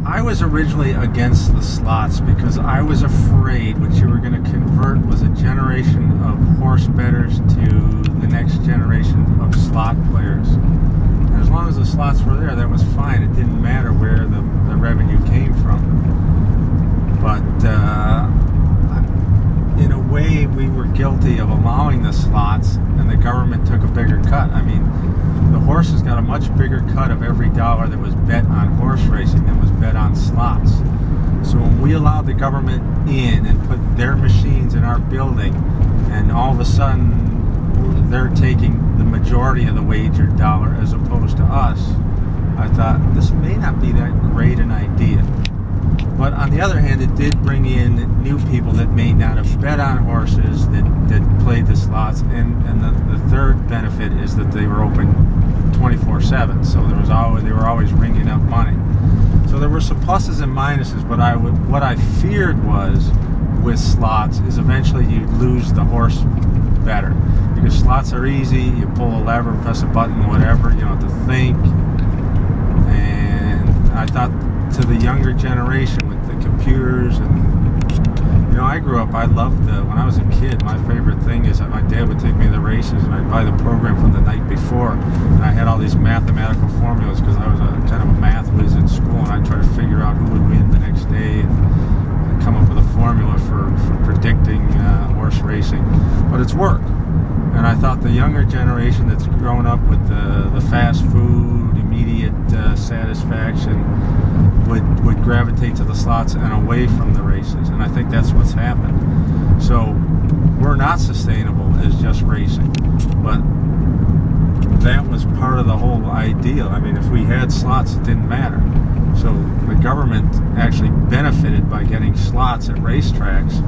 I was originally against the slots because I was afraid what you were going to convert was a generation of horse bettors to the next generation of slot players. And as long as the slots were there, that was fine. It didn't matter where the revenue came from. But in a way, we were guilty of allowing the slots, and the government took a bigger cut. I mean, the horses got a much bigger cut of every dollar that was bet on horse racing than was bet on slots. So when we allowed the government in and put their machines in our building, and all of a sudden they're taking the majority of the wagered dollar as opposed to us, I thought this may not be that great an idea. But on the other hand, it did bring in new people that may not have bet on horses that played the slots, and the third benefit is that they were open 24/7, so they were always ringing up money. So there were some pluses and minuses, but what I feared was with slots is eventually you'd lose the horse better, because slots are easy. You pull a lever, press a button, whatever. You don't have to think. And I thought to the younger generation with the computers, and I grew up, I loved when I was a kid, my favorite thing is that my dad would take me to the races and I'd buy the program from the night before, and I had all these mathematical formulas because I was kind of a math whiz in school, and I'd try to figure out who would win the next day and come up with a formula for predicting horse racing. But it's worked, and I thought the younger generation that's grown up with the fast food, immediate satisfaction would gravitate to the slots and away from the races, and I think that's what's happened. So we're not sustainable as just racing, but that was part of the whole idea. I mean, if we had slots, it didn't matter. So the government actually benefited by getting slots at racetracks,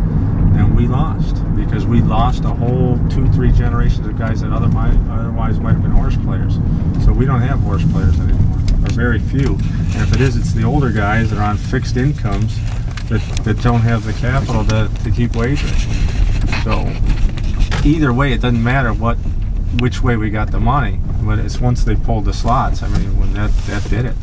and we lost, because we lost a whole 2-3 generations of guys that otherwise might have been horse players. So we don't have horse players anymore, or very few. And if it is, it's the older guys that are on fixed incomes that don't have the capital to keep wagering. So either way, it doesn't matter which way we got the money, but it's once they pulled the slots. I mean, when that did it.